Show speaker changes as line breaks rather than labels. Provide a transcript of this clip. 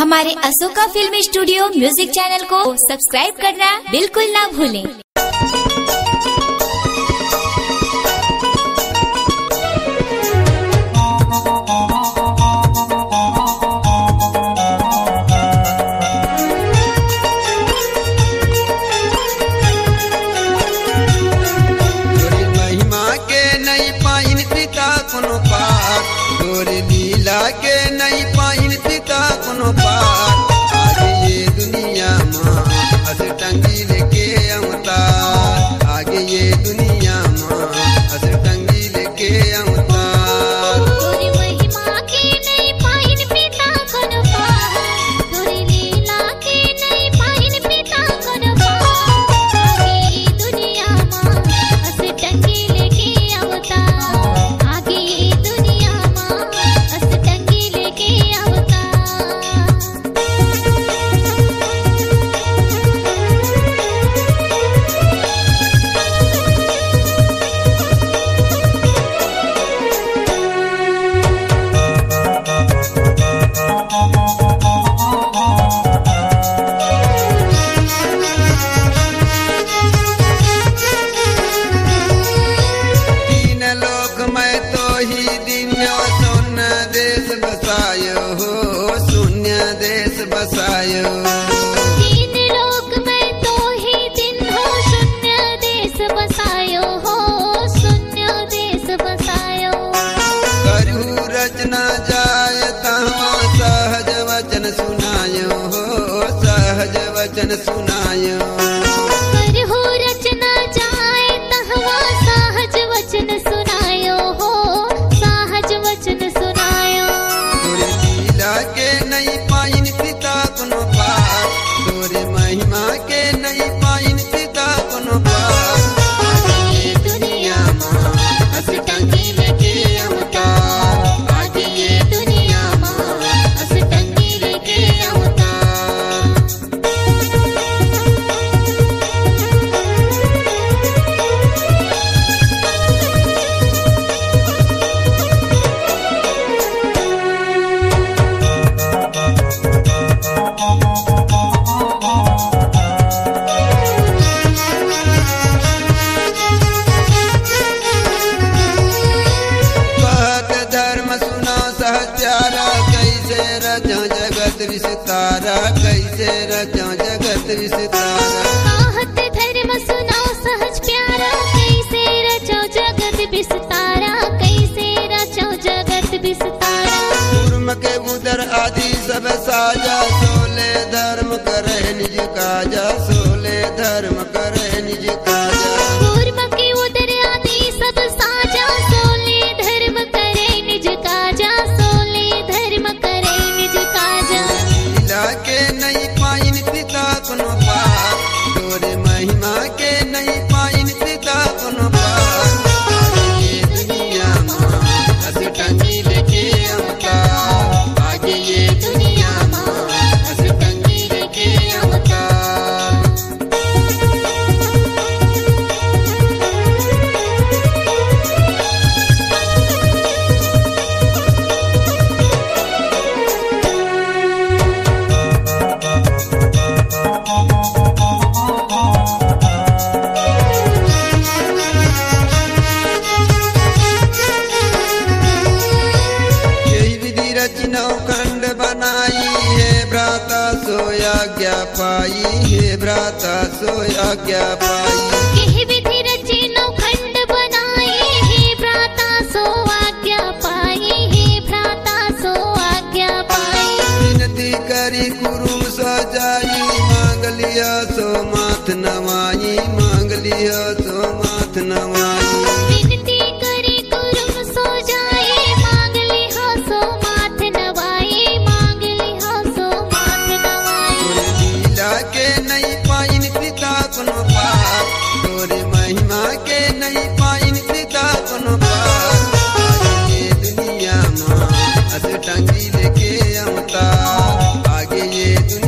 हमारे Ashoka film studio music channel को subscribe करना बिल्कुल ना भूलें।
लीला के नहीं पाइन पिता कोनो पार, आज ये दुनिया माँ अस टंगी लेके अवतार, आगे ये दुनिया माँ अस टंगी लेके अवतार।
तोरी महिमा के नहीं पाइन पिता कोनो पार, तोरी लीला के नहीं पाइन पिता कोनो पार, आगे ये दुनिया माँ अस टंगी लेके अवतार, आगे ये दुनिया माँ अस टंगी लेके अवतार।
तीन लोक में तो ही दिव्य शून्य देश बसायो हो, शून्य देश बसायो।
तीन लोक में तो ही दिन हो, शून्य देश बसायो हो, शून्य देश बसायो।
करहु रचना जाय तहाँ सहज वचन सुनायो हो, सहज वचन सुनायो।
करहु रचना जाय तहवा सहज वचन सुनायो हो, सहज वचन सुनायो।
तोरे लीला के नहीं पाइन पिता कोनो पार, तोरे महिमा के नहीं पाइन पिता कोनो पार, आगे ये दुनिया माँ अस टंगी लेके अवतार, आगे ये दुनिया माँ अस टंगी लेके अवतार। कहत धर्म सुना सहचारा, कैसे रचो जगत विस्तारा, कैसे रचो जगत विस्तारा।
कहत धर्म सुनाओ सहज प्यारा, कैसे रचो जगत विस्तारा, कैसे रचो जगत विस्तारा।
कूर्म के उदर आदि सब साजा, सोले धर्म करे निज काजा, सोले धर्म करे निज काजा।
कूर्म के उदर आदि सब साजा, सोले धर्म करे निज काजा, सोले धर्म करे निज काजा।
लीला के नहीं पाइन पिता कोनो पार, तोरे महिमा के नहीं पाइन पिता कोनो पार, आगे ये दुनिया माँ अस टंगी लेके अवतार, आगे ये दुनिया माँ अस टंगी लेके अवतार। यही विधि रचना खंड बनाई है, भ्राता सो आज्ञा पाई है, भ्राता सो आज्ञा पाई।
यह विधि रची नौखंड बनाई है, भ्राता सो आज्ञा पाई है, भ्राता सो आज्ञा पाई।
विनती करी कुरु सजाई, मांग लिया सो माथ नवाई, मांग लिया सो माथ नवाई।
विनती करी कुरुम सो जाए, मांग लिहा सो माथ नवाई, मांग लिहा सो माथ नवाई।
तोरे लीला के नहीं पाइन पिता कोनो पार, तोरे महिमा के नहीं पाइन पिता कोनो पार, आगे ये दुनिया माँ अस टंगी लेके अवतार, आगे ये दुनिया